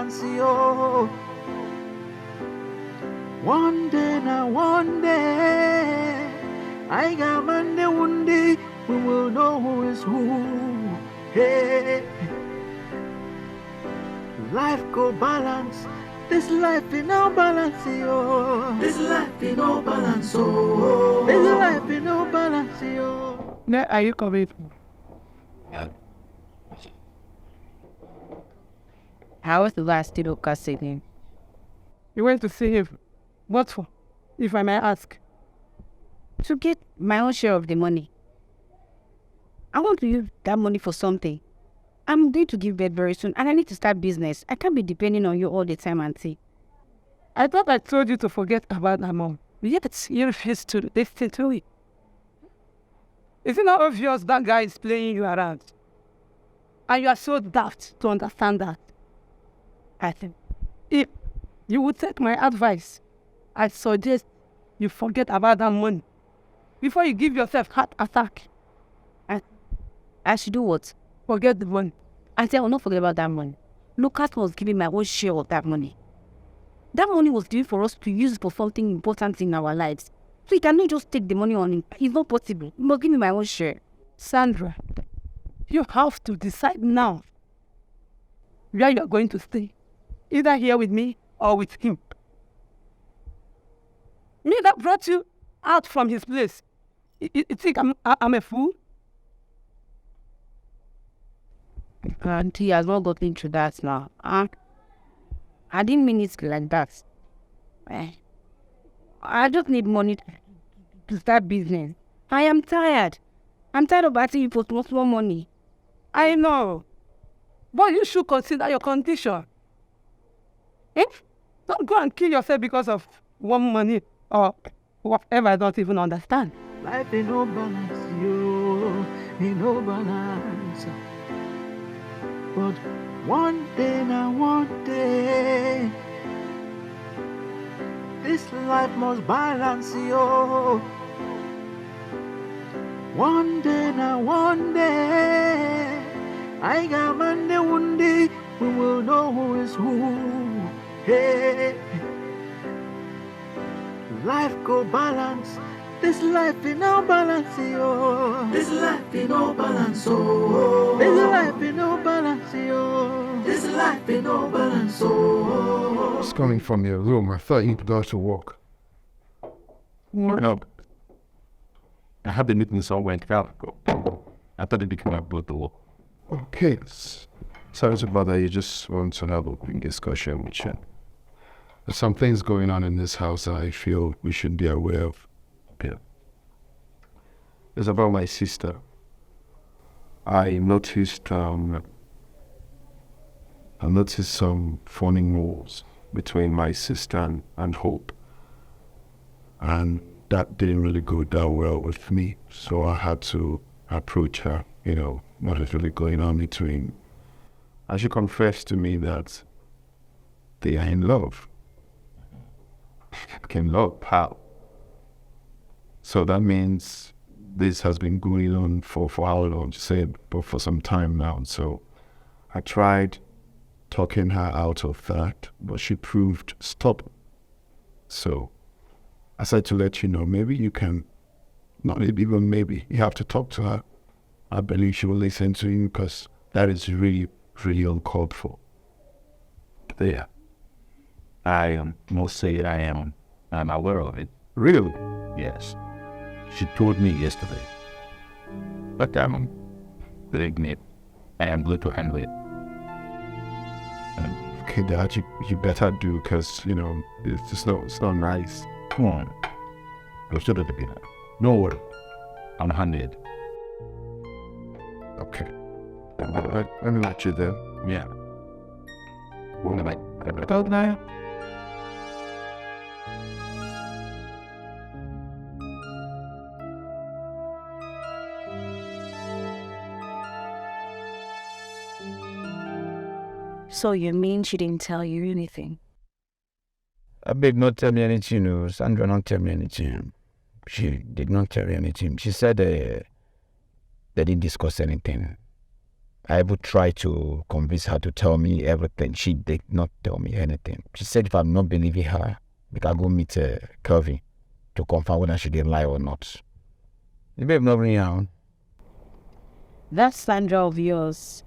balance, yo. One day now, one day, I got Monday, one day, we will know who is who. Hey, life go balance. This life in no balance, yo. This life in no balance, oh. This life in no balance, yo. Where are you coming from? How was the last day of custody? You went to see him. What for, if I may ask? To get my own share of the money. I want to use that money for something. I'm going to give birth very soon, and I need to start business. I can't be depending on you all the time, auntie. I thought I told you to forget about her mom. Yet you refuse to listen to it. Is it not obvious that guy is playing you around? And you are so daft to understand that. I think if you would take my advice, I suggest you forget about that money before you give yourself heart attack. I should do what? Forget the money. Auntie, I will not forget about that money. Lucas was giving my own share of that money. That money was given for us to use for something important in our lives. So you cannot just take the money on him. It's not possible. You must give me my own share. Sandra, you have to decide now where you are going to stay. Either here with me or with him. Me that brought you out from his place. You think I'm a fool? Auntie has not gotten into that now. I didn't mean it like that. I just need money to start business. I am tired. I'm tired of asking you for small money. I know. But you should consider your condition. Don't go and kill yourself because of one money or whatever I don't even understand. Life ain't no balance, yo. Ain't no balance. But one day now, one day, this life must balance, yo. One day now, one day, I got Monday, one day, we will know who is who. Hey, life go balance. This life in no balance, yo. This life in no balance, oh. This life in no balance, yo. This life in no balance, oh. It's coming from your room. I thought you'd go to work. No. I have the meeting somewhere in Chicago. I thought it'd be coming up with the law. Okay. Sorry to bother you. Just want to have a quick discussion with you. There's some things going on in this house that I feel we should be aware of. Yeah. It's about my sister. I noticed some funny moves between my sister and Hope. And that didn't really go down well with me. So I had to approach her, what is really going on between. And she confessed to me that they are in love. Became love, pal. So that means this has been going on for how long? She said, but for some time now. So I tried talking her out of that, but she proved stubborn. So I said to let you know, maybe you can, not even maybe, you have to talk to her. I believe she will listen to you because that is really, really uncalled for. Yeah. I must say I'm aware of it. Really? Yes. She told me yesterday. But I'm doing it. I am going to handle it. Okay, Dad, you better do, because, it's not nice. Come on. Go to the beginner. No worry. I'll handle it. Okay. Let me let you there. Yeah. Good night. So you mean she didn't tell you anything? Babe not tell me anything, no. Sandra not tell me anything. She did not tell me anything. She said they didn't discuss anything. I would try to convince her to tell me everything. She did not tell me anything. She said if I'm not believing her, we can go meet Kelvin to confirm whether she did lie or not. The babe not bring out. That Sandra of yours,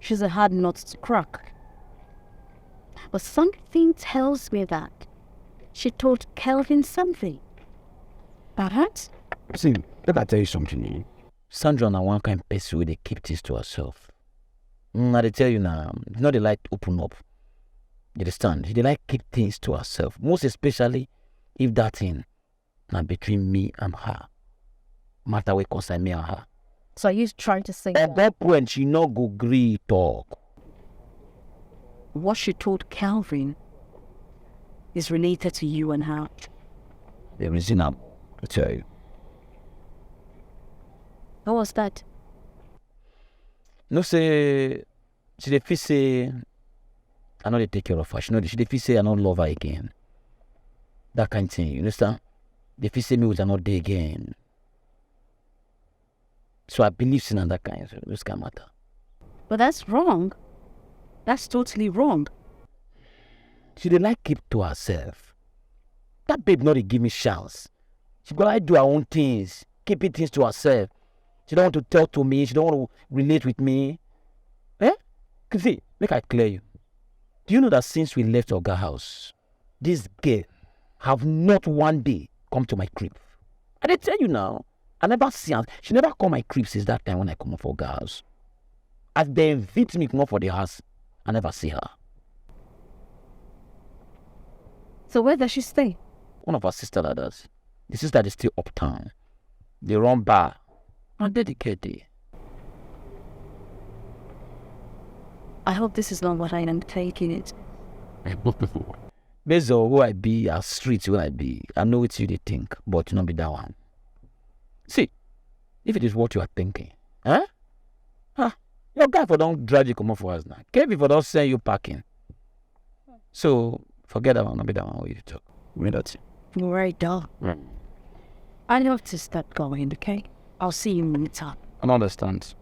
she's a hard nut to crack. But something tells me that she told Kelvin something. Perhaps? See, let me tell you something. Sandra na one kind person where they keep things to herself. I they tell you now, it's not they like open up. You understand? They like keep things to herself. Most especially if that thing now between me and her. Matter what concern me and her. So are you trying to say At that point, she no go gree talk. what she told Kelvin is related to you and her? The reason I tell you. What was that? No say she dey feel say I know they take care of her. She dey feel say I don't love her again. That kind of thing, you understand? They feel say me with another day again. So I believe in that kind of this kind of matter. But that's wrong. That's totally wrong. She dey like keep to herself. That babe not dey give me chance. She go like do her own things, keeping things to herself. She don't want to tell to me. She don't want to relate with me. See, make I clear you. Do you know that since we left Oga house, this girl have not one day come to my crib? I dey tell you now. I never see her. She never come my crib since that time when I come up for Oga house. As they invite me come up for the house, I never see her. So where does she stay? One of her sister that does. The sister is still uptown. They run bar. I'm dedicated. I hope this is not what I am taking it. Based on who I be, as street who I be, I know what you they think, but not be that one. See, if it is what you are thinking, your guy for don't drive you come up for us now. Kevin for don't send you packing. So forget that one, not be that one where you talk. We don't. You're very dull. I have to start going, okay? I'll see you later. I don't understand.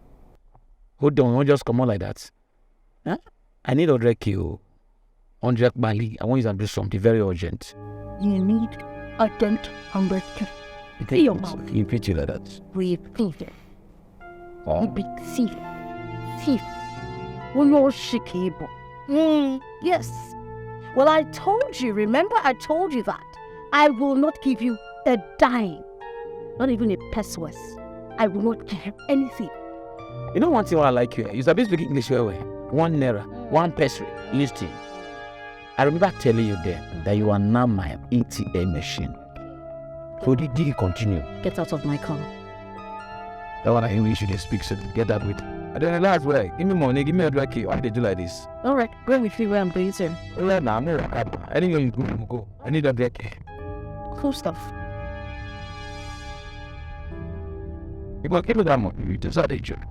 Hold on, don't just come on like that. I need 100K. 100 Bali. I want you to do something very urgent. You need a dent 100K. See your mouth. You pitch it like that. Repeat it. Oh. Big thief. Thief. Well, you're shikable. Yes. Well, I told you. Remember, I told you that. I will not give you a dime. Not even a pesewas. I will not give you anything. You know one thing why I like you? You sabi speak English very well. 1 naira, 1 peso. Listen. I remember telling you then that you are now my ATM machine. So did you continue? Get out of my car. That one I English you dey speak, so get that with. I don't know last way. Give me money, give me 100K. Why they do like this? All right, go with me where I'm going to. Well, now I'm not. Anyway, you go. I need 100K. Cool stuff. You go give me that money. You just had a job.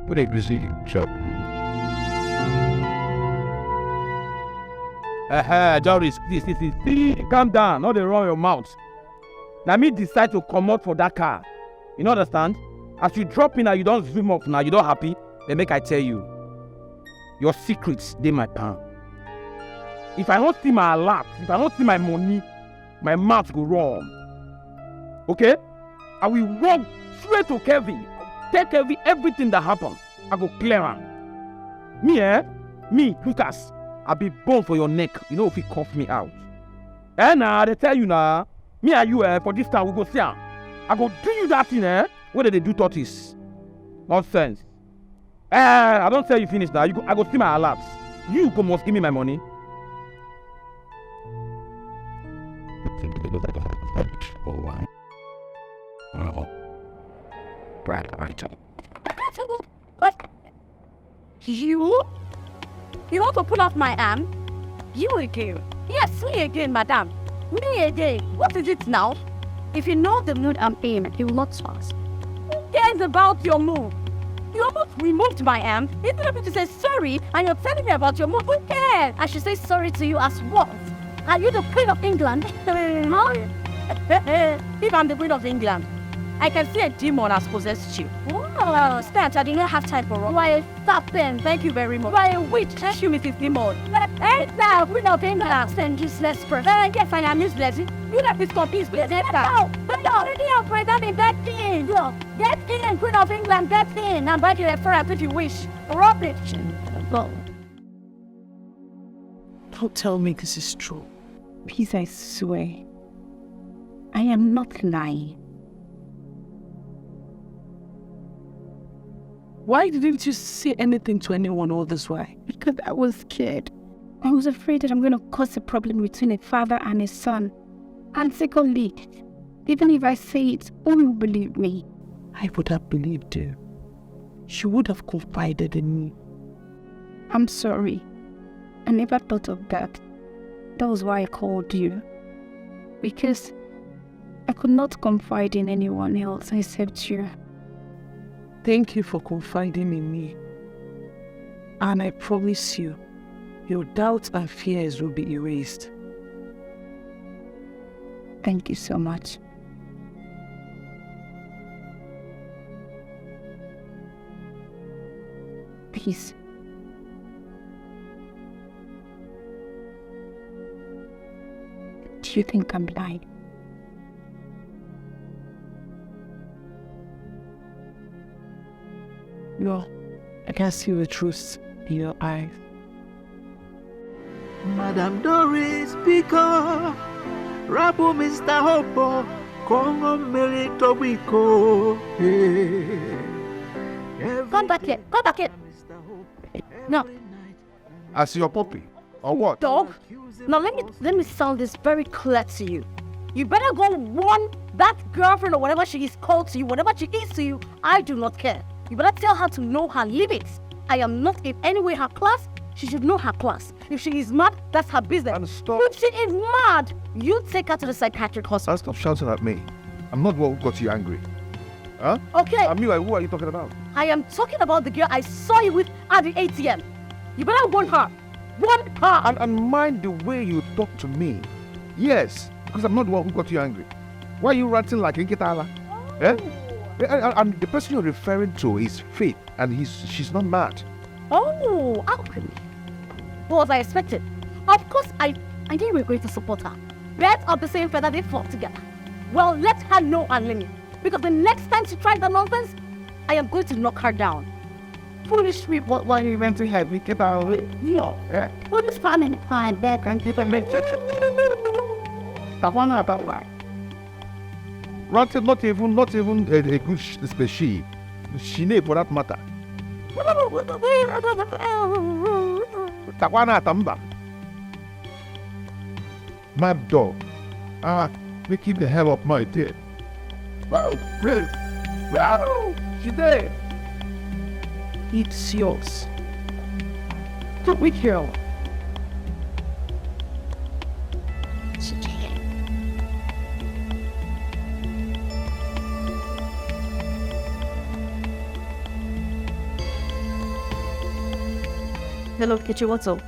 What a busy job. Joris, please, calm down. Not dey run your mouth. Now me decide to come out for that car. You know understand? As you drop in and you don't zoom up now, you don't happy. Then make I tell you, your secrets they my palm. If I don't see my alert, if I don't see my money, my mouth go wrong. Okay? I will walk straight to Kevin. Tell Kevin everything that happened. I go clear him. Me, Lucas. I be born for your neck. You know if he cough me out. Nah, they tell you now. Me and you for this time we go see him. I go do you that thing where they do tortoise. Nonsense. I don't tell you finish now. I go see my alerts. You go must give me my money. What? You want to pull off my arm? You again? Yes, me again, madam. Me again. What is it now? If you know the mood I'm in, you will not trust. Who cares about your mood? You almost removed my arm. Instead of you to say sorry, and you're telling me about your mood. Who cares? I should say sorry to you as what? Are you the Queen of England? If I'm the Queen of England, I can see a demon has possessed you. Oh, Stat, I didn't have time for you are a serpent. Thank you very much. You are a witch. Thank you, Mrs. Demon. Hey, now, we're not paying that. Send useless person. Yes, I am useless. You have this complete business. No, already afraid that in that thing. Get in, Queen of England, get in. I'm back here for if you wish. Rubbish. Go. Don't tell me this is true. Please, I swear. I am not lying. Why didn't you say anything to anyone all this while? Because I was scared. I was afraid that I'm going to cause a problem between a father and a son. And secondly, even if I say it, who will believe me? I would have believed you. She would have confided in me. I'm sorry. I never thought of that. That was why I called you. Because I could not confide in anyone else except you. Thank you for confiding in me. And I promise you, your doubts and fears will be erased. Thank you so much. Please. Do you think I'm lying? No, I can see the truth in your eyes. Madam Doris, Pico, Rabu Mr. Hopo, Congo Melito Wiko. Come back here, come back here. No. I see your puppy. Or what? Dog, now let me sound this very clear to you. You better go warn that girlfriend or whatever she is called to you, whatever she is to you, I do not care. You better tell her to know her limits. I am not in any way her class. She should know her class. If she is mad, that's her business. And stop. If she is mad, you take her to the psychiatric hospital. Stop shouting at me. I'm not what got you angry. Huh? Okay. I mean, like, who are you talking about? I am talking about the girl I saw you with at the ATM. You better warn her. Warn her. And mind the way you talk to me. Yes, because I'm not the one who got you angry. Why are you ranting like Inkitala? Eh? And the person you're referring to is Faith, and she's not mad. Oh, what was I expected? Of course, I knew we were going to support her. Birds of the same feather, they flock together. Well, let her know her limit. Because the next time she tries that nonsense, I am going to knock her down. Foolish people, why you went to have me get out of it? No. Foolish family, fine, bad, and people make it. The one about why. Ranting, not even a good species. She name for that matter. Tawana Tamba. Mad dog. Making the hell of my dead. Wow, really? Wow, she's there. It's yours. Don't we kill? Hello, Kitchi, what's up?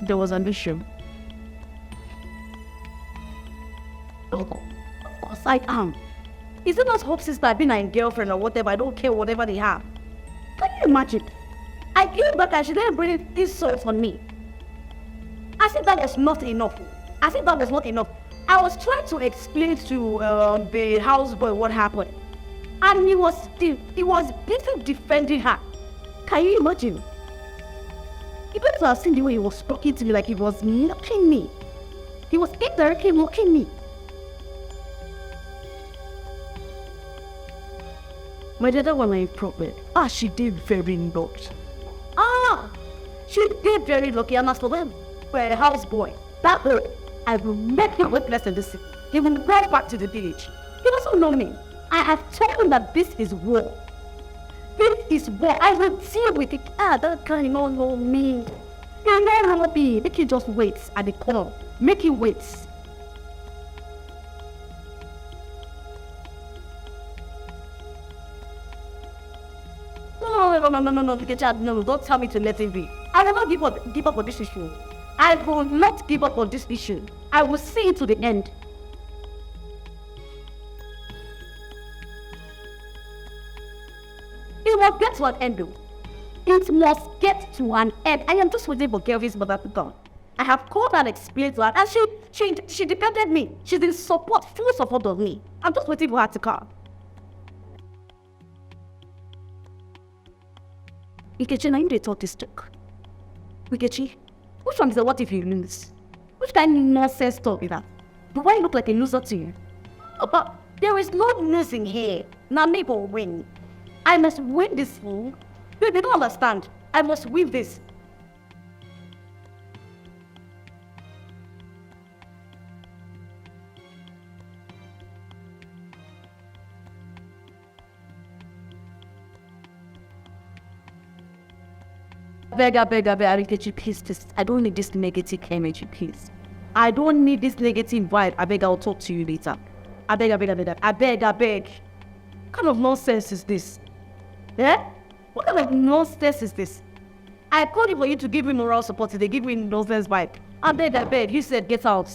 There was an issue. Of course I am. Is it not Hope sister being a girlfriend or whatever? I don't care whatever they have. Can you imagine? I came back and she didn't bring insults on me. I said that was not enough. I was trying to explain to the houseboy what happened. And he was busy defending her. Can you imagine? You better have seen the way he was talking to me like he was mocking me. He was indirectly mocking me. My daughter was my problem. She did very not. She did very lucky. And as for them, for a houseboy, that boy, I will make him witness in this city. He will go back to the village. He doesn't know me. I have told him that this is war. This is war. I will deal with it. That guy don't know me. You're not happy. Make him just wait at the corner. Make him wait. No, don't tell me to let it be. I will not give up on this issue. I will not give up on this issue. I will see it to the end. It must get to an end though. It must get to an end. I am just waiting for Kelvin's mother to come. I have called her and explained to her, and she defended me. She's in support, full support of me. I'm just waiting for her to come. Ikechi, now you dey talk this talk. Ikechi, which one is the what if you lose? Which kind of nonsense talk is that? Do I look like a loser to you? But there is no losing here. Now me will win. I must win this fool. They don't understand. I must win this. I beg, Ikechi, please. I don't need this negative energy, please. I don't need this negative vibe. I beg, I'll talk to you later. I beg. What kind of nonsense is this? Yeah? What kind of nonsense is this? I called you for you to give me moral support. They give me nonsense vibe. I beg. You said get out.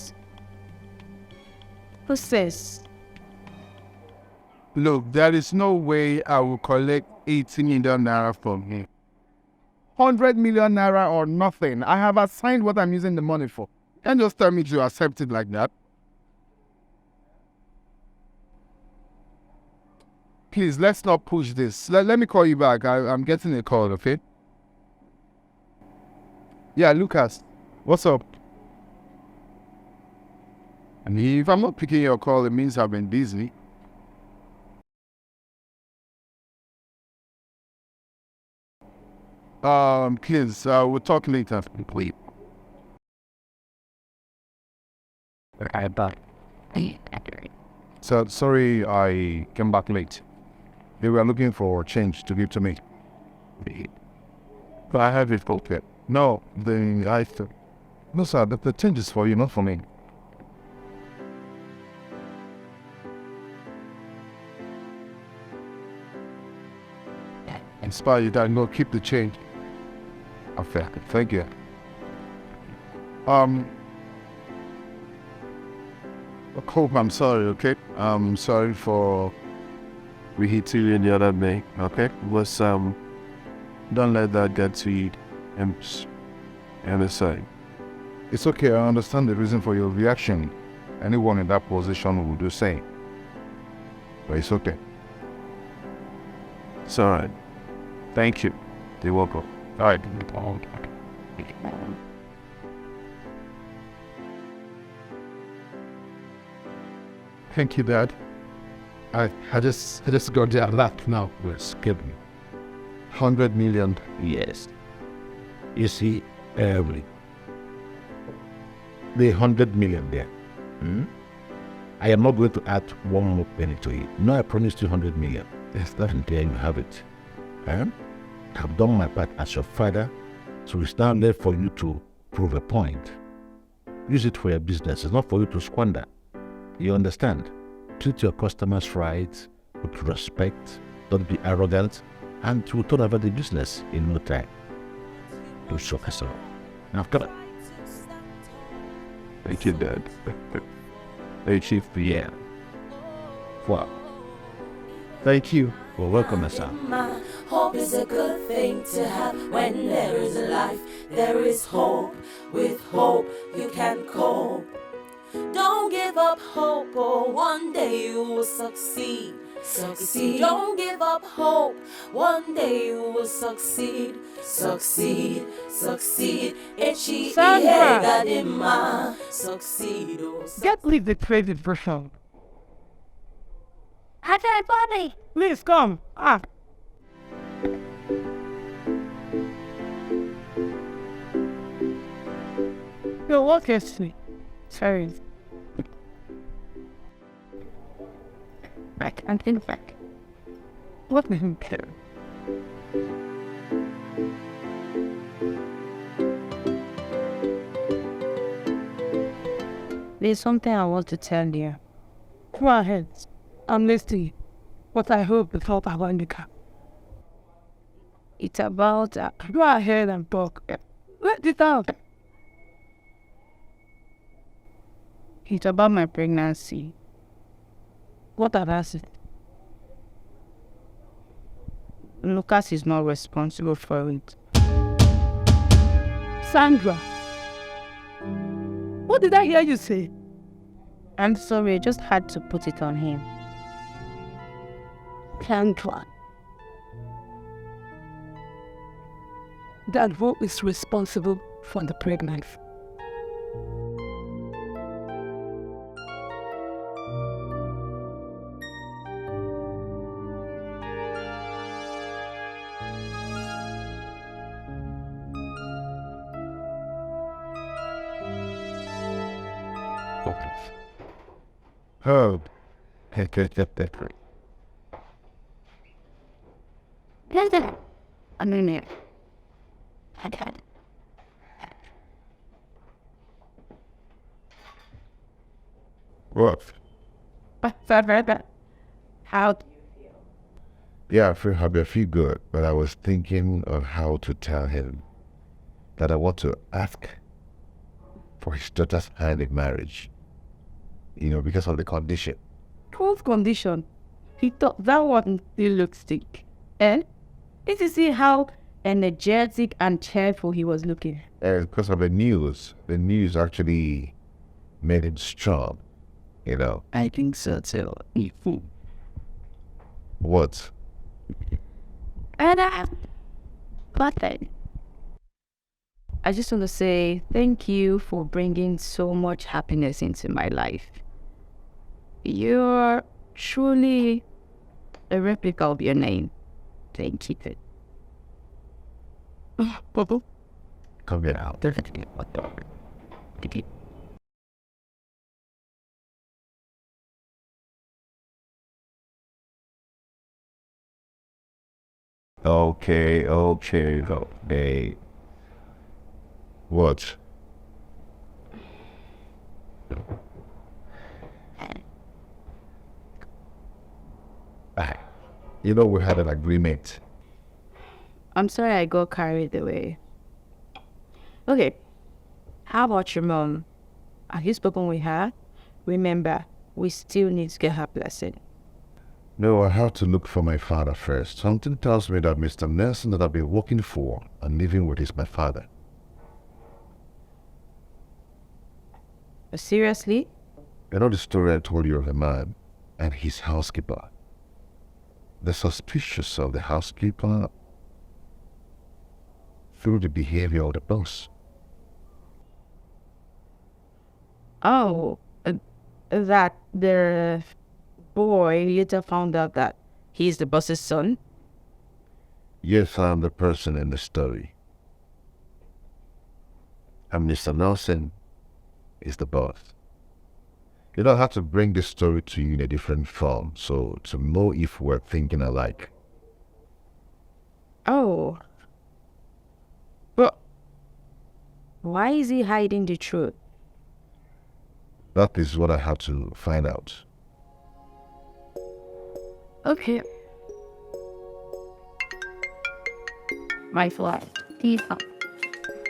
Who says? Look, there is no way I will collect 80 million naira from him. 100 million naira or nothing. I have assigned what I'm using the money for. Can't just tell me to accept it like that. Please, let's not push this. Let me call you back. I'm getting a call, okay? Yeah, Lucas. What's up? And if I'm not picking your call, it means I've been busy. Please, we'll talk later. Please. Okay, bye. So, sorry I came back late. They were looking for change to give to me. But I have it okay. No, no, sir, the change is for you, not for me. Inspire you that no, keep the change. Okay, thank you. Hope I'm sorry, okay? I'm sorry for reheating you the other day, okay? Don't let that get to you. Understand? It's okay, I understand the reason for your reaction. Anyone in that position would do the same. But it's okay. It's alright. Thank you. You're welcome. Alright. Thank you, Dad. I just got that now. Well, skip me. 100 million. Yes. You see, the 100 million there. I am not going to add one more penny to it. No, I promised you 100 million. Yes, Dad. And there you have it. I've done my part as your father, so it's now left for you to prove a point. Use it for your business. It's not for you to squander. You understand? Treat your customers right, with respect, don't be arrogant, and you will turn over the business in no time. Do show yourself. Now, come on. Thank you, Dad. Hey, Chief Pierre. Wow. Thank you. Well, welcome, sir. Hope is a good thing to have. When there is a life, there is hope. With hope, you can cope. Don't give up hope, or one day you will succeed. Succeed. Don't give up hope. One day you will succeed. Succeed. Sandra. Succeed. Get leave the credit version. Hi, buddy. Please come. Yo, what is me? Sorry. Back and think back. What made him care? There's something I want to tell you. Go ahead. I'm listening. But I hope the thought about the car. It's about... go ahead and talk. Let it out. It's about my pregnancy. What about it? Lucas is not responsible for it. Sandra, what did I hear you say? I'm sorry, I just had to put it on him. Sandra. Then who is responsible for the pregnancy? Oh. I mean it. What? How? Yeah, I feel happy. I feel good. But I was thinking of how to tell him that I want to ask for his daughter's hand in marriage. Because of the condition. What condition? He thought that one still looks sick. Eh? Did you see how energetic and cheerful he was looking? Because of the news. The news actually made him strong. I think so too. What? And nothing. I just want to say thank you for bringing so much happiness into my life. You're truly a replica of your name. Thank you. Come here out. Okay. What? We had an agreement. I'm sorry I got carried away. Okay, how about your mom? Have you spoken with her? Remember, we still need to get her blessing. No, I have to look for my father first. Something tells me that Mr. Nelson that I've been working for and living with is my father. Seriously? The story I told you of the man and his housekeeper. They're suspicious of the housekeeper through the behavior of the boss. Oh, that the boy later found out that he's the boss's son? Yes, I'm the person in the story. And Mr. Nelson is the boss. I have to bring this story to you in a different form, so to know if we're thinking alike. Oh. But why is he hiding the truth? That is what I have to find out. Okay. My fly. He's up.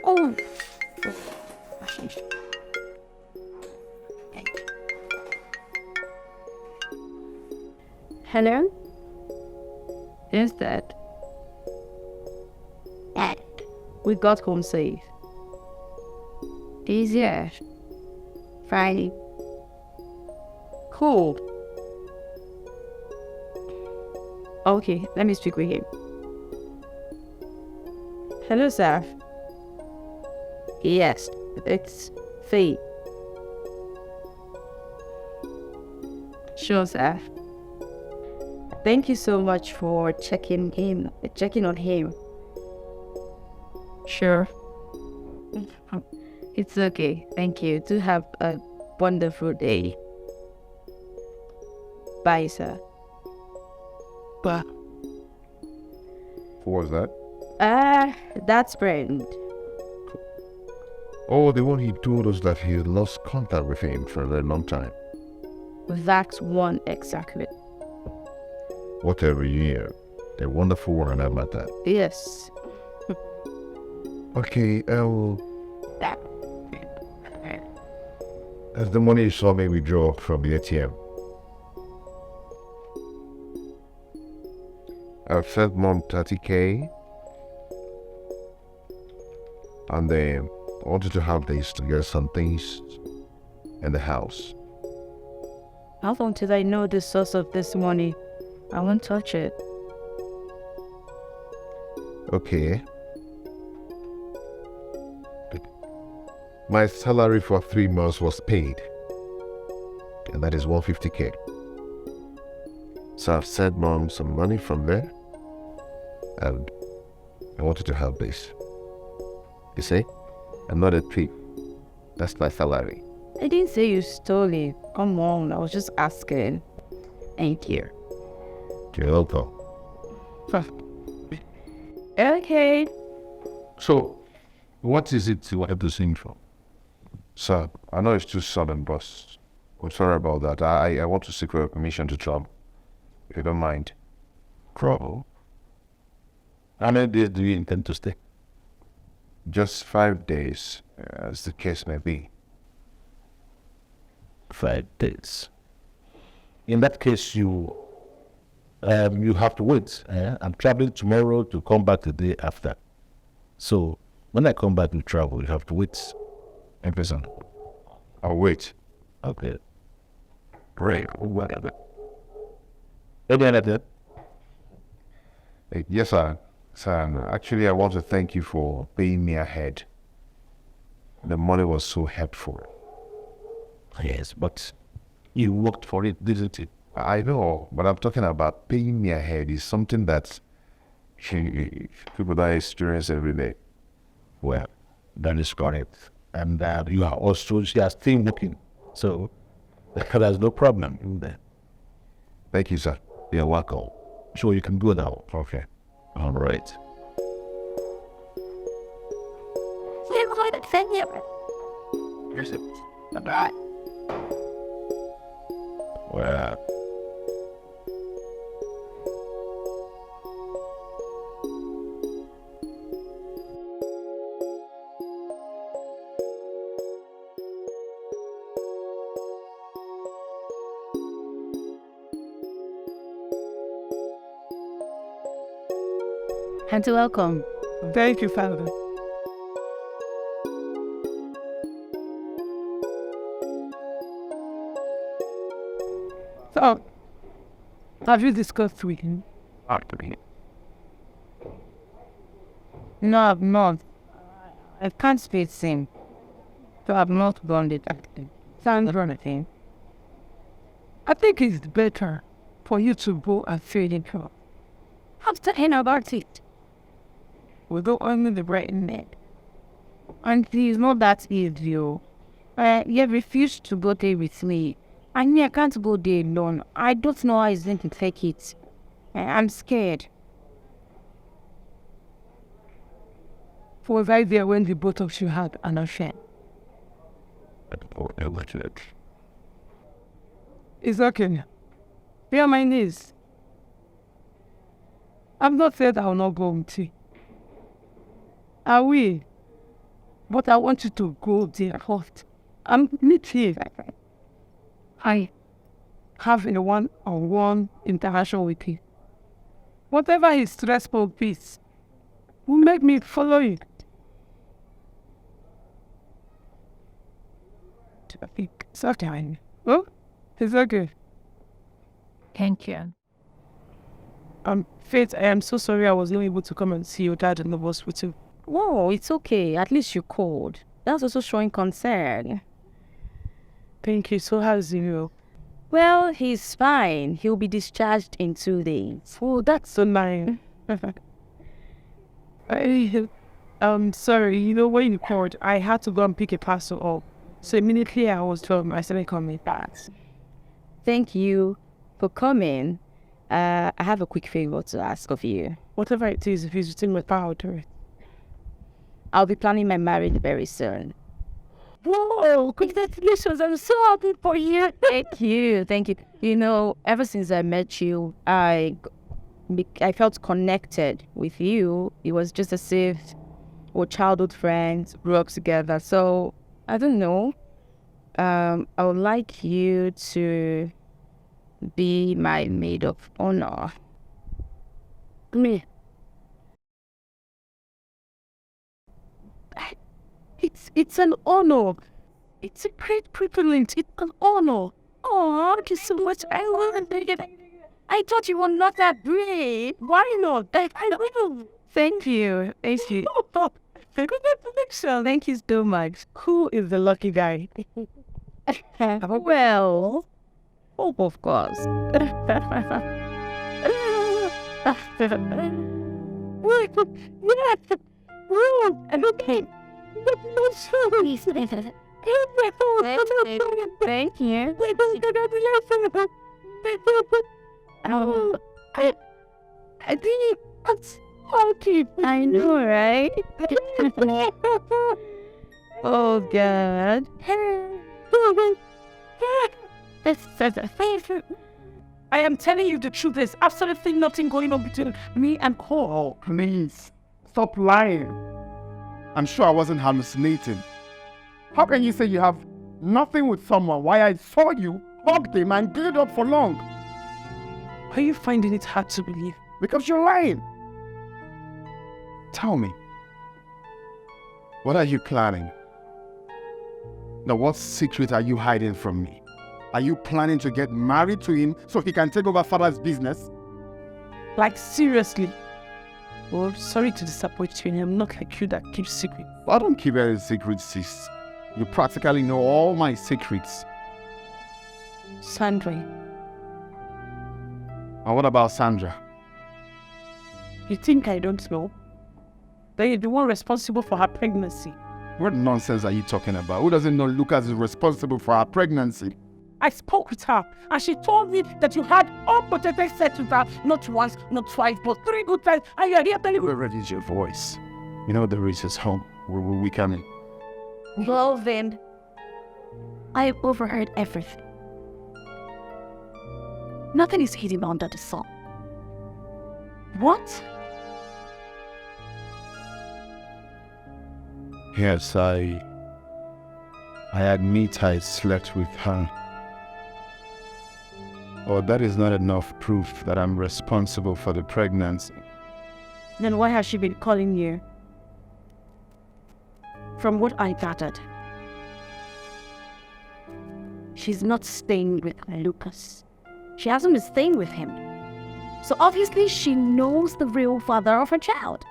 Oh. Hello? Is that? We got home safe. Easier. Friday. Cool. Okay, let me speak with him. Hello, sir. Yes, it's Faye. Sure, sir. Thank you so much for checking on him. Sure. It's okay. Thank you. Do have a wonderful day. Bye, sir. But Who was that? That's friend. Oh, the one he told us that he lost contact with him for a very long time. That's one exactly. Whatever you hear, a wonderful one and I matter. Yes. Okay, That's the money you saw me withdraw from the ATM. I've sent Mom 30K. And I wanted to have this to get some things in the house. How long did I know the source of this money? I won't touch it. Okay. My salary for 3 months was paid. And that is 150K. So I've sent Mom some money from there. And I wanted to have this. You see? I'm not a thief. That's my salary. I didn't say you stole it. Come on, I was just asking. Thank you. You're welcome. Okay. So, what is it you have to sing for? Sir, I know it's too sudden, but we're sorry about that. I want to seek your permission to travel, if you don't mind. Travel? How many days do you intend to stay? Just 5 days, as the case may be. 5 days. In that case, you have to wait. I'm traveling tomorrow to come back the day after. So when I come back to travel, you have to wait. In person. I'll wait. Okay. Great. Whatever. Any other? Yes, sir. Sir, actually, I want to thank you for paying me ahead. The money was so helpful. Yes, but you worked for it, didn't you? I know, but I'm talking about paying me ahead is something that people don't experience every day. Well, that is correct. And you are still working. So there's no problem in there. Thank you, sir. You're welcome. So you can go now. Okay. All right. Here's it. Bye-bye. Well, And welcome. Thank you, Father. So, have you discussed with him? No, I've not. I can't face him. So I've not gone it actually. Sounds anything. I think it's better for you to go and feed in her. After him about it. We don't only the right net. And he's not that easy. He refused to go there with me. I mean, I can't go there alone. I don't know how he's going to take it. I'm scared. Was I there when the both of you had an affair? It's okay. Be on my knees. I've not said I will not go with you. I will. But I want you to go there first. I'm not here. I have a one-on-one interaction with you. Whatever is stressful piece will make me follow you. Sometime. Oh, it's okay. Thank you. Faith, I am so sorry I was not able to come and see your dad in the hospital. Whoa, it's okay. At least you called. That's also showing concern. Thank you. So how's you? Well, he's fine. He'll be discharged in 2 days. Oh, that's so nice. I'm sorry. You know, when you called, I had to go and pick a parcel up. So immediately I was told I started coming back. Thank you for coming. I have a quick favor to ask of you. Whatever it is, if it's within my power, do it. I'll be planning my marriage very soon. Whoa, congratulations. I'm so happy for you. Thank you. Thank you. You know, ever since I met you, I felt connected with you. It was just as if we're childhood friends, grew up together. So, I don't know. I would like you to be my maid of honor. Me. It's an honor. It's a great privilege. It's an honor. Oh, thank you so much. I thought you were not that brave. Why not? I will. Thank you. Thank you. Congratulations. Thank you so much. Who is the lucky guy? Well, Hope, of course. Okay. Thank you. I think it's okay. I know, right? Oh, God. I am telling you the truth. There's absolutely nothing going on between me and Cole. Please, stop lying. I'm sure I wasn't hallucinating. How can you say you have nothing with someone while I saw you, hugged him, and glued up for long? Are you finding it hard to believe? Because you're lying. Tell me, what are you planning? Now, what secret are you hiding from me? Are you planning to get married to him so he can take over father's business? Like, seriously? Oh, sorry to disappoint you. I'm not like you that keeps secrets. I don't keep any secrets, sis. You practically know all my secrets. Sandra, And what about Sandra? you think I don't know? That you're the one responsible for her pregnancy. What nonsense are you talking about? Who doesn't know Lucas is responsible for her pregnancy? I spoke with her, and she told me that you had unprotected sex with her, not once, not twice, but 3 good times, and you're here telling me... Where is your voice? You know the race is home. We can... Well then, I overheard everything. Nothing is hidden under the sun. What? Yes, I admit I slept with her. Oh, that is not enough proof that I'm responsible for the pregnancy. Then why has she been calling you? From what I gathered, she's not staying with Lucas. She hasn't been staying with him. So obviously she knows the real father of her child.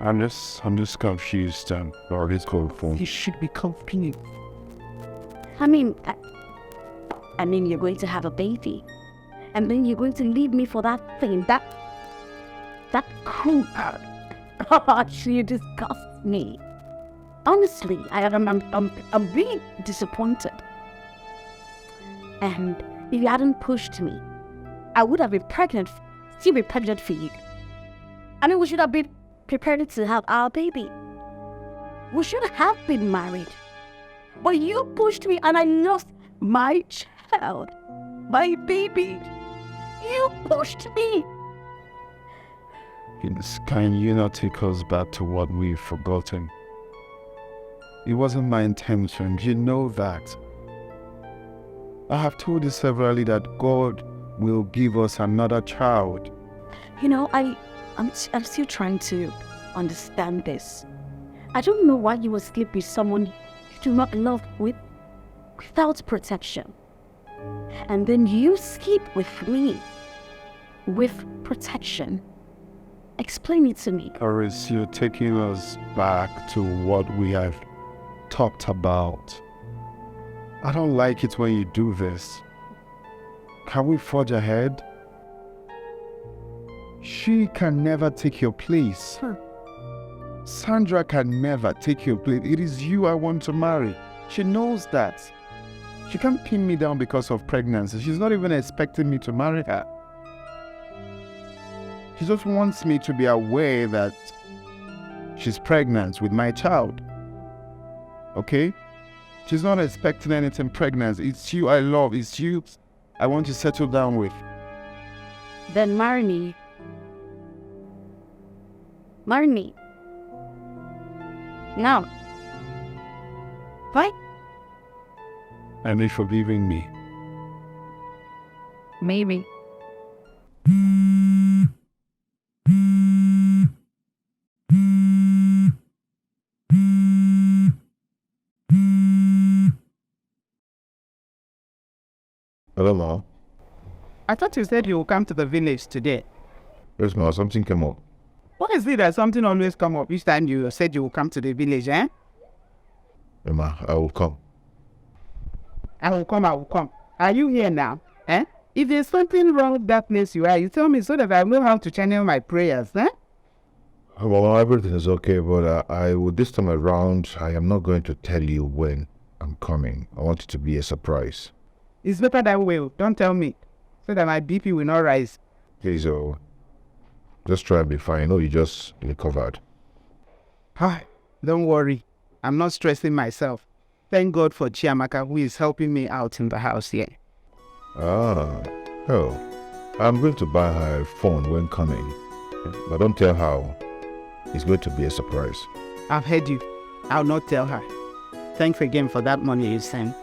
I'm just confused, or this called for. You should be confused. I mean, you're going to have a baby. And then you're going to leave me for that thing, that cool. God, you disgust me. Honestly, I'm really disappointed. And if you hadn't pushed me, I would have been pregnant, still be pregnant for you. I mean, we should have been prepared to have our baby. We should have been married. But you pushed me and I lost my child, my baby. You pushed me. Can you not take us back to what we've forgotten? It wasn't my intention, you know that. I have told you severally that God will give us another child. You know, I'm still trying to understand this. I don't know why you would sleep with someone you do not love without protection. And then you sleep with me with protection. Explain it to me. Doris, you're taking us back to what we have talked about. I don't like it when you do this. Can we forge ahead? She can never take your place. Sandra can never take your place. It is you I want to marry. She knows that. She can't pin me down because of pregnancy. She's not even expecting me to marry her. She just wants me to be aware that she's pregnant with my child. Okay? She's not expecting anything pregnant. It's you I love. It's you I want to settle down with. Then marry me. Marry me. Now. Why? And if forgiving me. Maybe. Hello, Ma. I thought you said you will come to the village today. Yes, Ma. Something came up. Why is it that something always come up each time you said you will come to the village, eh? Yeah, Ma, I will come. I will come. Are you here now? Eh? If there's something wrong with that place you are, you tell me so that I know how to channel my prayers, eh? Well, everything is okay, but I will this time around, I am not going to tell you when I'm coming. I want it to be a surprise. It's better that way. Don't tell me, so that my BP will not rise. Please, just try and be fine. I know you just recovered. Hi, don't worry. I'm not stressing myself. Thank God for Chiamaka, who is helping me out in the house here. Oh, I'm going to buy her a phone when coming, but don't tell her. It's going to be a surprise. I've heard you. I'll not tell her. Thanks again for that money you sent.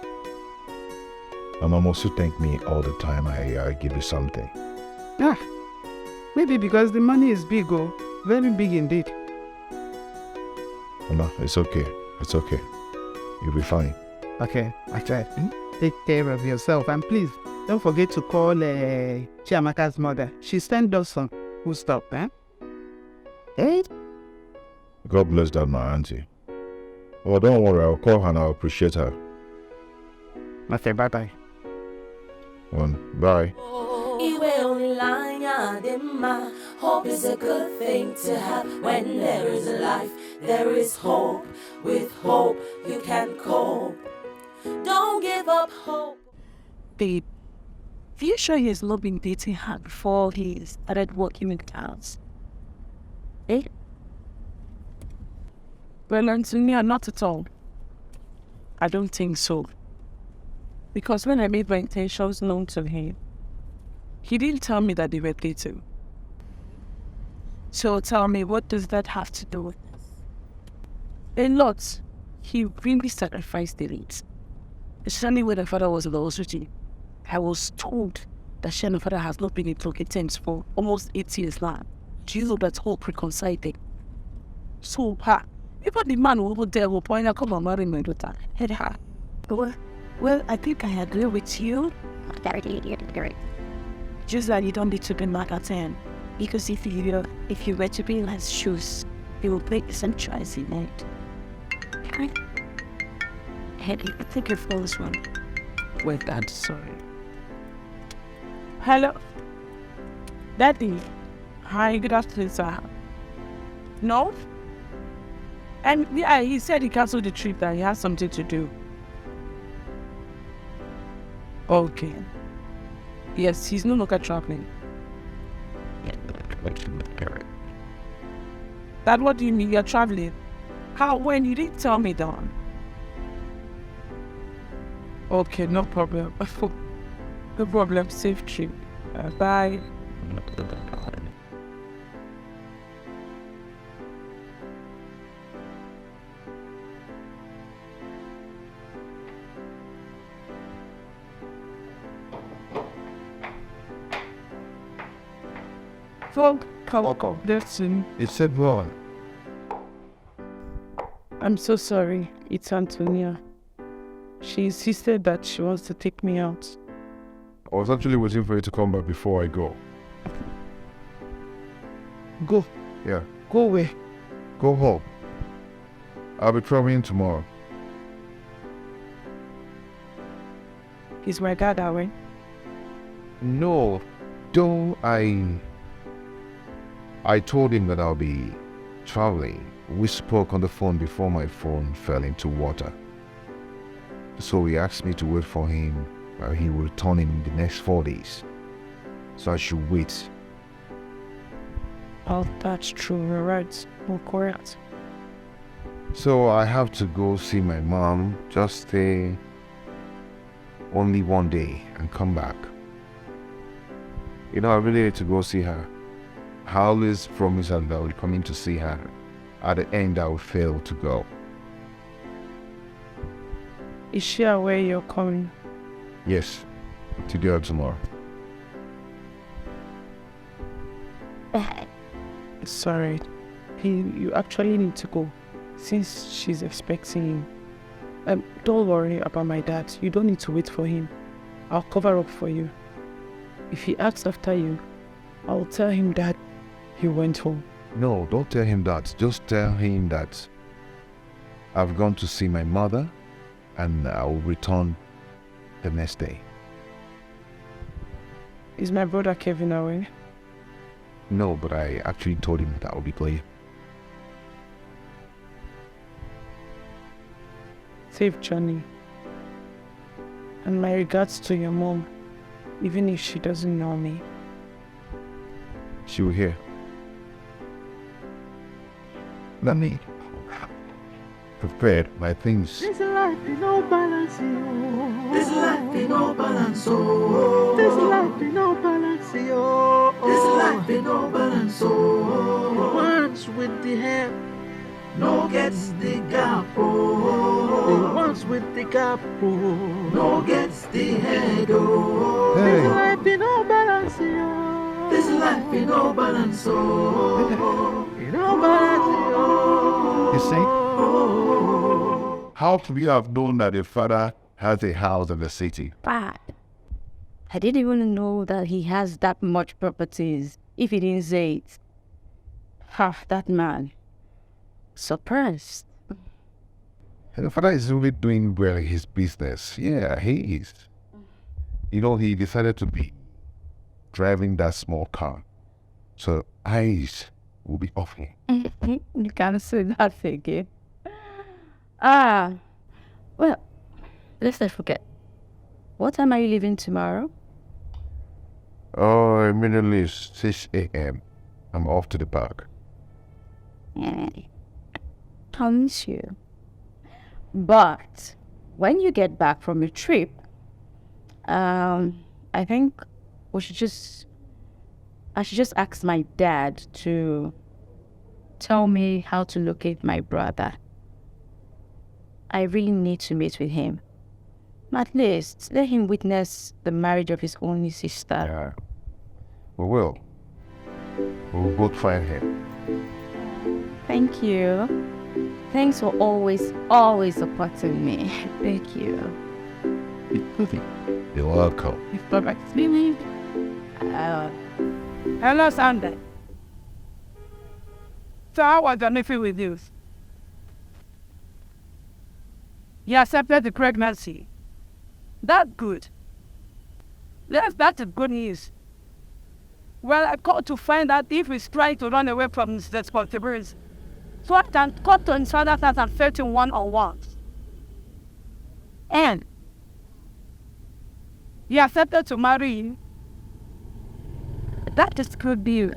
Mama also thank me all the time I give you something. Maybe because the money is big, very big indeed. Mama, it's okay. It's okay. You'll be fine. Okay, I try. Take care of yourself, and please don't forget to call Chiamaka's mother. She sent us some food stuff, eh? Hey. God bless that, my auntie. Oh, don't worry. I'll call her and I'll appreciate her. Okay, bye-bye. Bye. Hope is a good thing to have. When there is life, there is hope. With hope, you can cope. Don't give up hope. Babe, are you sure he has not been dating her before he started working with cows? Eh? Well, Antonia, not at all. I don't think so. Because when I made my intentions known to him, he didn't tell me that they were dating. So tell me, what does that have to do with this? A lot. He really sacrificed it. Especially when the father was in the hospital. I was told that she and the father has not been in talking terms for almost 8 years now. Do you know that whole reconciled thing? So, even the man over there will point out, come and marry my daughter. Head her. Well, I think I agree with you. Just that you don't need to be mad at him. Because if you were to be in his shoes, he will make the same choice he made. Okay? Hey, I think your phone is wrong. Wait, Dad, sorry. Hello? Daddy? Hi, good afternoon, sir. No? And yeah, he said he canceled the trip, that he has something to do. Okay. Yes, he's no longer traveling. Dad, what do you mean you're traveling? How? When? You didn't tell me that. Okay, no problem. No problem. Safe trip. Bye. Welcome. Listen. It said what? I'm so sorry. It's Antonia. She insisted that she wants to take me out. I was actually waiting for you to come back before I go. Go. Yeah. Go away. Go home. I'll be traveling tomorrow. Is my dad away? No. Though I told him that I'll be traveling. We spoke on the phone before my phone fell into water. So he asked me to wait for him while he will return in the next 4 days. So I should wait. Oh, that's true. You're right. You're correct. So I have to go see my mom, just stay only 1 day and come back. I really need to go see her. I always promise her that I will come in to see her. At the end, I will fail to go. Is she aware you're coming? Yes, today or tomorrow. Sorry. You actually need to go, since she's expecting you. Don't worry about my dad. You don't need to wait for him. I'll cover up for you. If he asks after you, I'll tell him that he went home. No, don't tell him that. Just tell him that I've gone to see my mother and I'll return the next day. Is my brother Kevin away? No, but I actually told him that I'll be playing. Safe journey. And my regards to your mom, even if she doesn't know me. She will hear. Let me prepare my things. This life in no balance, yo. This life in no balance, oh. This life in no balance, yo. This life in no balance, oh. The ones with the hair, no gets the gap, oh. The ones with the gap, oh. No gets the head, oh. Hey. This life in no balance, yo. This life in no balance, oh. In no balance, yo. You see? How could you have known that your father has a house in the city? Bad. I didn't even know that he has that much properties, if he didn't say it. Ha, that man. Surprised. Your father is really doing well in his business. Yeah, he is. You know, he decided to be driving that small car. So eyes will be off him. You can't say that again. Well, let's not forget. What time are you leaving tomorrow? Oh, immediately 6 a.m. I'm off to the park. I'll miss you. But when you get back from your trip, I think I should just ask my dad to tell me how to locate my brother. I really need to meet with him. At least let him witness the marriage of his only sister. Yeah. We will. We'll both find him. Thank you. Thanks for always supporting me. Thank you. You're welcome. It's perfect. Hello, Sunday. So how was your nephew with you? He accepted the pregnancy. That's good. Yes, that's good news. Well, I called to find out if he's trying to run away from his responsibilities. So I can cut to his father's house and fetch him one-on-one. And he accepted to marry him. That is good news.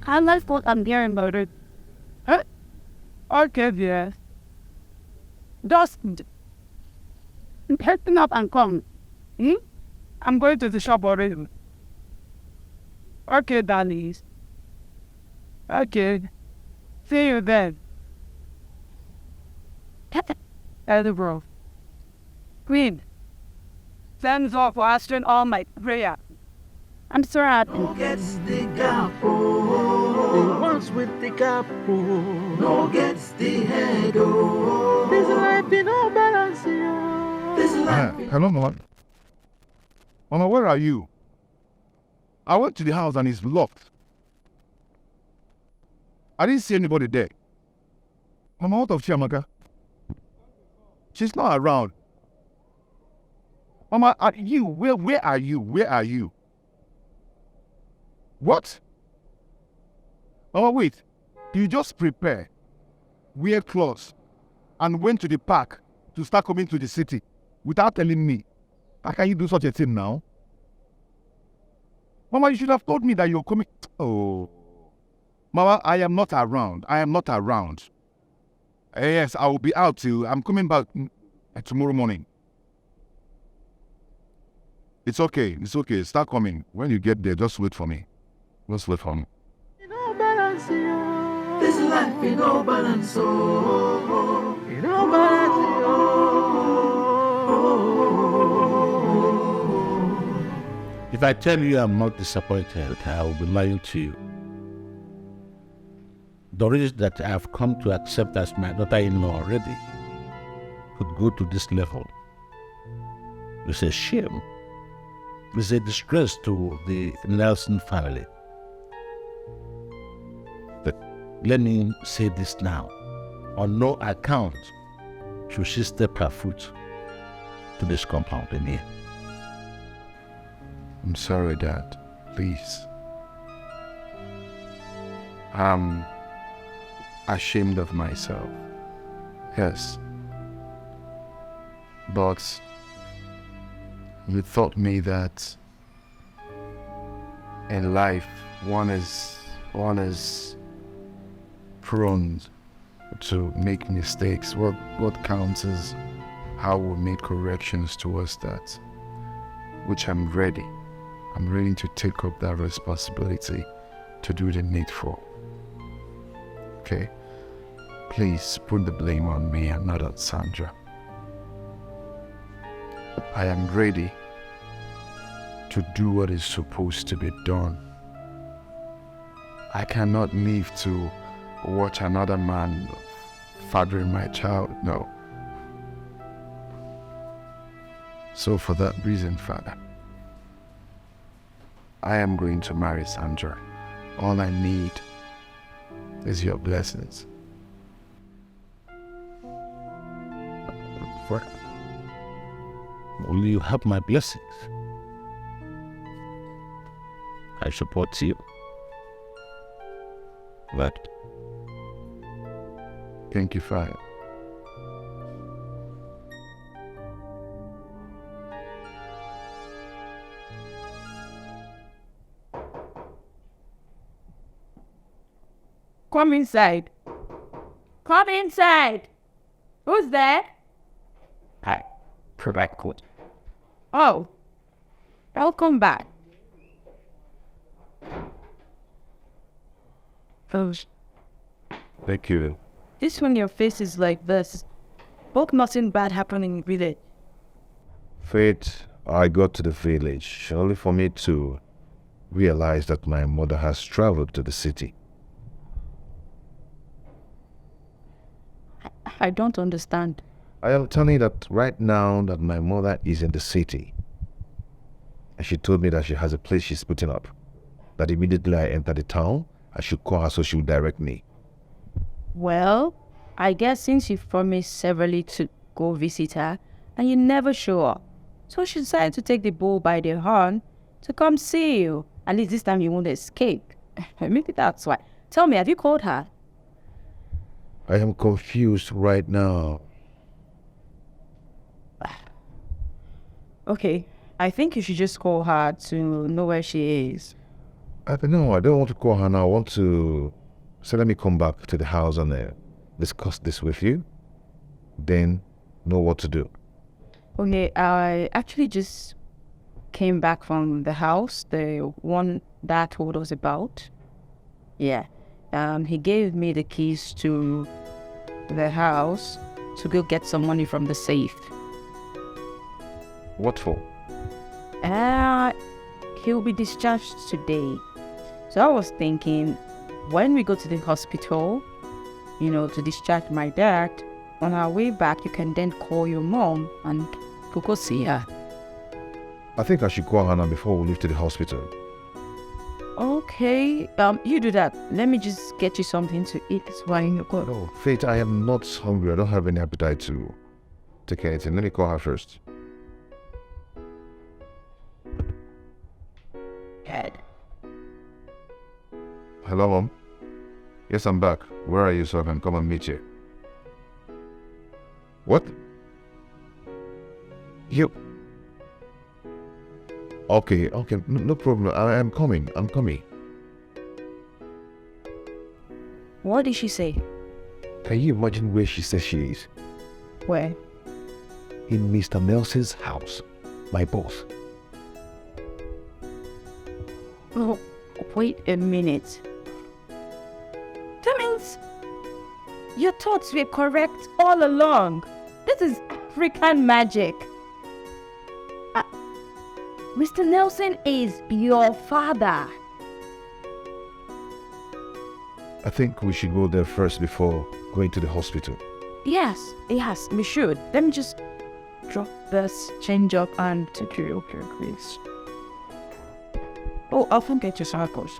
I like what I'm hearing about it. Huh? Okay, dear. Just hasten up and come. I'm going to the shop already. Okay, darlings. Okay. See you then. Elder bro. Queen. Thanks all for answering all my prayer. I'm sorry. No gets the gap, oh. The ones with the gap, oh. No gets the head, oh. This life in no balance, yo. This life. Hello, Mama. Mama, where are you? I went to the house and it's locked. I didn't see anybody there. Mama, what of Chiamaka? She's not around. Mama, where are you? Where are you? What? Mama, wait. You just prepare, wear clothes, and went to the park to start coming to the city without telling me. How can you do such a thing now? Mama, you should have told me that you're coming. Oh. Mama, I am not around. I am not around. Yes, I will be out till I'm coming back tomorrow morning. It's okay. It's okay. Start coming. When you get there, just wait for me. Just wait for me. No balance, yo. This life in no balance, oh. In no balance, yo. If I tell you I'm not disappointed, I will be lying to you. The risk that I have come to accept as my daughter-in-law already could go to this level. It's a shame. It's a disgrace to the Nelson family. But let me say this now. On no account should she step her foot to this compound in here. I'm sorry, Dad. Please. I'm ashamed of myself. Yes. But you taught me that in life one is prone to make mistakes. What counts is how we make corrections towards that, which I'm ready. I'm ready to take up that responsibility to do the needful. Okay? Please put the blame on me and not on Sandra. I am ready to do what is supposed to be done. I cannot live to watch another man fathering my child. No. So for that reason, Father, I am going to marry Sandra. All I need is your blessings. For will you have my blessings? I support you. But Thank you, Father. Come inside. Come inside. Who's there? I provide code. Oh, welcome back. Oh, Thank you. this when your face is like this. Hope nothing bad happening with it. Faith, I got to the village only for me to realize that my mother has traveled to the city. I don't understand. I am telling you that right now that my mother is in the city. And she told me that she has a place she's putting up. That immediately I enter the town, I should call her so she will direct me. Well, I guess since you promised severally to go visit her, and you never show up, so she decided to take the bull by the horn to come see you. At least this time you won't escape. Maybe that's why. Tell me, have you called her? I am confused right now. Okay, I think you should just call her to know where she is. I don't know, I don't want to call her now. I want to say, let me come back to the house and discuss this with you. Then know what to do. Okay, I actually just came back from the house, the one Dad told us about. Yeah, he gave me the keys to the house to go get some money from the safe. What for? He'll be discharged today. So I was thinking, when we go to the hospital, to discharge my dad, on our way back, you can then call your mom and we'll go see her. I think I should call her now before we leave to the hospital. Okay, you do that. Let me just get you something to eat while you go. No, Faith, I am not hungry. I don't have any appetite to take anything. Let me call her first. Dad. Hello, Mom. Yes, I'm back. Where are you so I can come and meet you? What? You... Okay, no problem. I'm coming. What did she say? Can you imagine where she says she is? Where? In Mr. Nelson's house. My boss. Oh, wait a minute. That means your thoughts were correct all along. This is African magic. Mr. Nelson is your father. I think we should go there first before going to the hospital. Yes, we should. Let me just drop this, change up, and take you. Okay, please. Oh, I'll get your samples.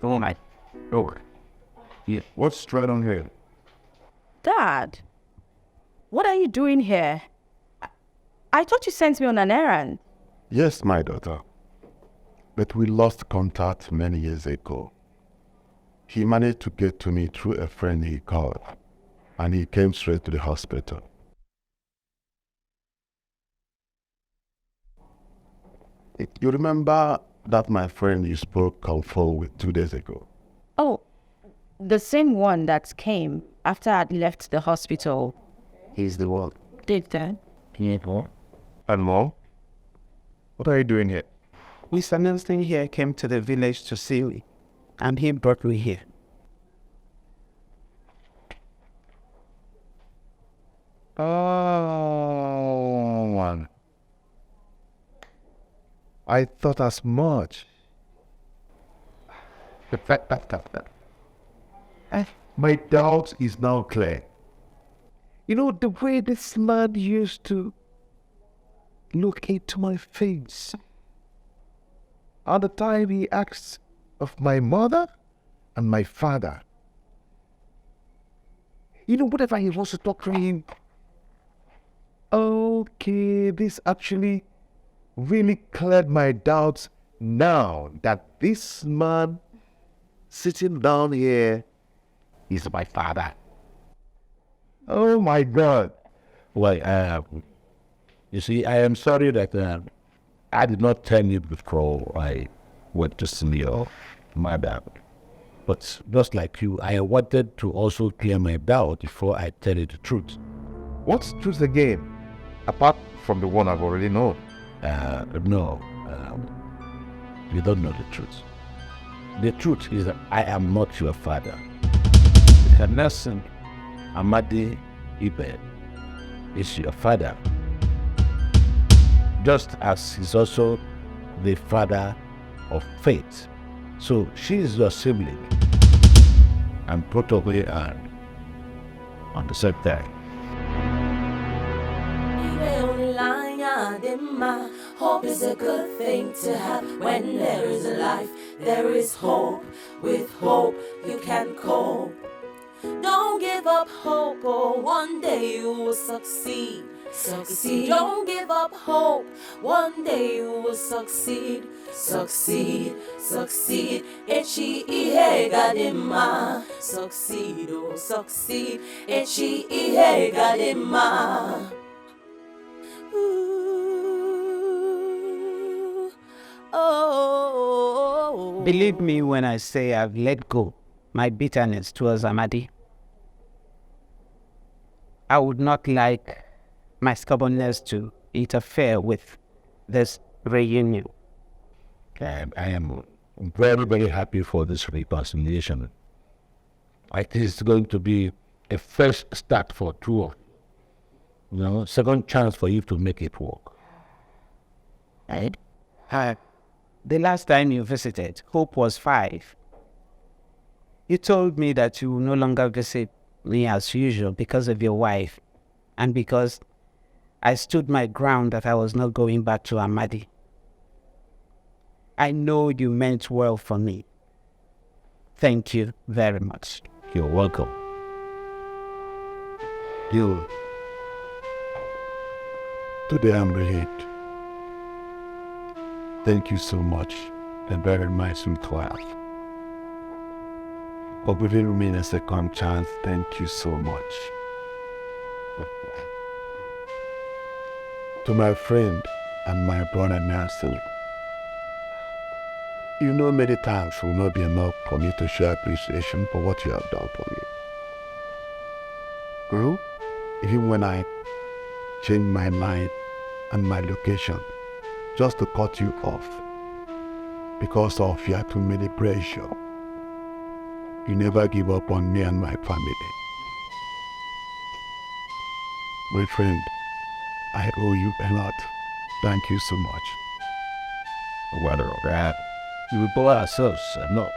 Oh my. Oh, yeah. What's right on here? Dad, what are you doing here? I thought you sent me on an errand. Yes, my daughter. But we lost contact many years ago. He managed to get to me through a friend he called, and he came straight to the hospital. You remember that my friend you spoke on phone with 2 days ago? Oh, the same one that came after I'd left the hospital. He's the one. Did that? Yeah, what? And Mom? What are you doing here? Mr. Nelson here came to the village to see me, and he brought me here. Oh, man. I thought as much. My doubt is now clear. You know, the way this man used to look into my face. At the time he asked of my mother and my father. You know, whatever he wants to talk to him. Okay, this actually really cleared my doubts now that this man sitting down here is my father. Oh my God. Well, you see, I am sorry that I did not tell you before I went to see your mother. But just like you, I wanted to also clear my doubt before I tell you the truth. What's truth again? Apart from the one I've already known. No, you don't know the truth. The truth is that I am not your father. Mr. Nelson Amadi Ibe is your father. Just as he's also the father of Faith. So she is your sibling. And probably on the same time. Hope is a good thing to have. When there is a life, there is hope. With hope, you can cope. Don't give up hope, or one day you will succeed. Succeed. Don't give up hope. One day you will succeed. Succeed, succeed. Echi ihe gadima. Succeed, oh succeed. Echi ihe gadima. Oh. Believe me when I say I've let go my bitterness towards Amadi. I would not like my stubbornness to interfere with this reunion. I am very, very happy for this reconciliation. I think it's going to be a fresh start for two of you. You know, second chance for you to make it work. Right? The last time you visited, Hope was 5. You told me that you will no longer visit me as usual because of your wife and because I stood my ground that I was not going back to Amadi. I know you meant well for me. Thank you very much. You're welcome. Today I'm relieved. Thank you so much, and very nice and class. For giving me a second chance, thank you so much. To my friend and my brother Nelson, you know many times will not be enough for me to show appreciation for what you have done for me. Guru, even when I changed my mind and my location just to cut you off because of your too many pressure, you never give up on me and my family. My friend, I owe you a lot. Thank you so much. Whether or not we will pull ourselves, no.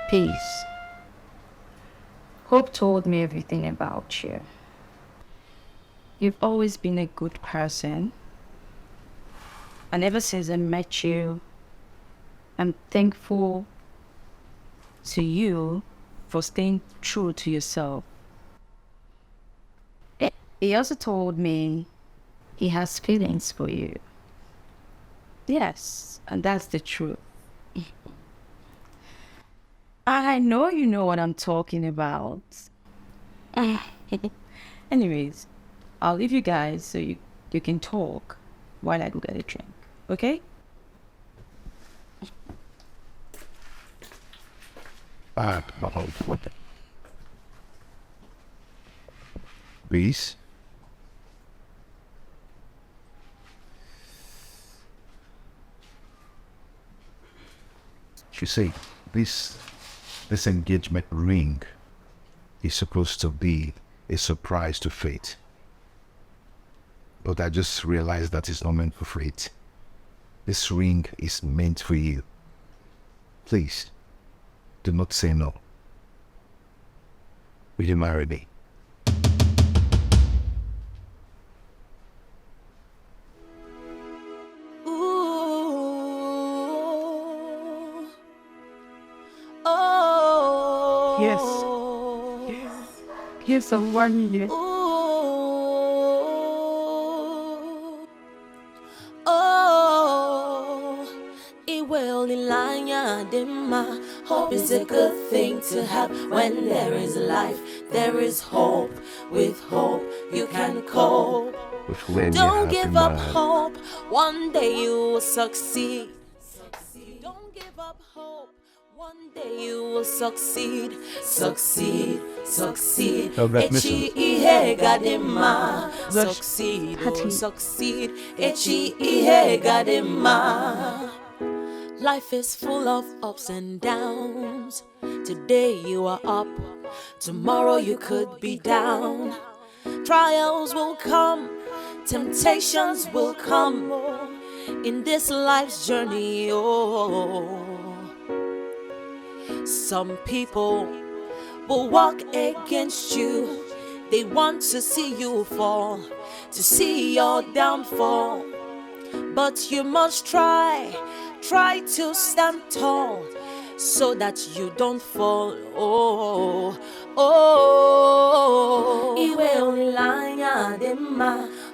Peace. Hope told me everything about you. You've always been a good person. And ever since I met you, I'm thankful to you for staying true to yourself. He also told me he has feelings for you. Yes, and that's the truth. I know you know what I'm talking about. Anyways, I'll leave you guys so you can talk while I go get a drink, okay? Please. You see, this engagement ring is supposed to be a surprise to fate. But I just realized that it's not meant for fate. This ring is meant for you. Please, do not say no. Will you marry me? Yes. Here's some 1 minute. Hope is a good thing to have. When there is life, there is hope. With hope, you can cope. Don't give up hope. One day you will succeed. Don't give up hope. One day you will succeed. Succeed. Echi gadima. Succeed. Succeed. Echi gadima. Life is full of ups and downs. Today you are up, tomorrow you could be down. Trials will come, temptations will come in this life's journey. Some people will walk against you. They want to see you fall, to see your downfall. But you must try to stand tall so that you don't fall.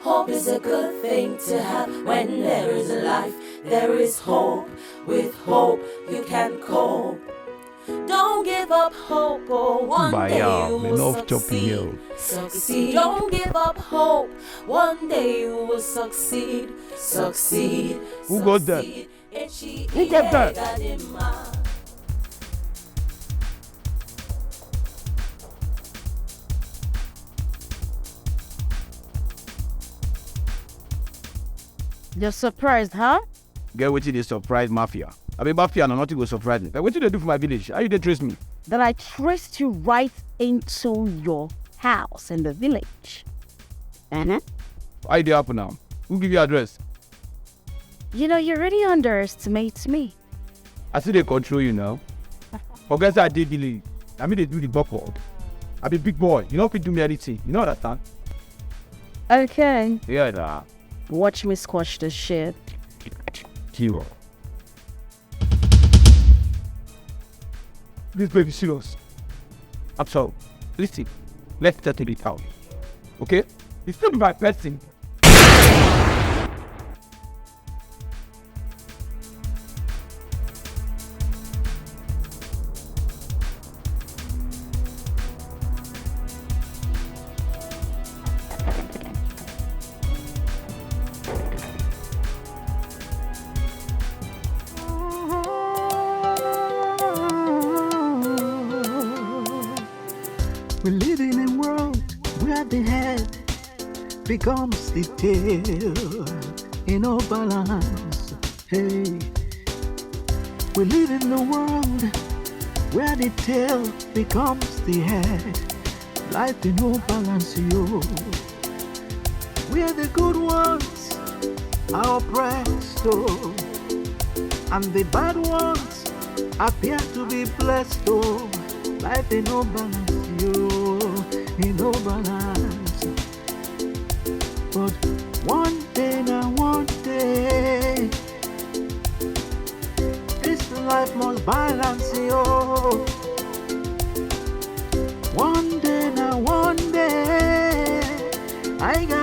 Hope is a good thing to have. When there is life, there is hope. With hope, you can cope. Don't give up hope, one day you will succeed. Don't give up hope, one day you will succeed. Who got that? Who got that? You're surprised, huh? Get what you surprise mafia. I mean mafia and nothing will surprise me. But what did they do for my village? How you they trace me? That I traced you right into your house in the village. How you they happen now? Who give you address? You know, you really underestimate me. I see they control you now. Forget that I did believe. I mean they do the buck work. I be big boy. You know if you do me anything. You know that, huh? Okay. Yeah, nah. Watch me squash this shit. Hero. This baby serious. I'm sorry. Listen, let's settle it out. Okay? It's still my person. We live in a world where the head becomes the tail in no balance. Hey, we live in a world where the tail becomes the head. life in no balance, yo. Where the good ones are oppressed, oh, and the bad ones appear to be blessed, oh. Life in no balance, yo, in no balance. But one day now, one day, this life must balance, yo. One day now, one day, I got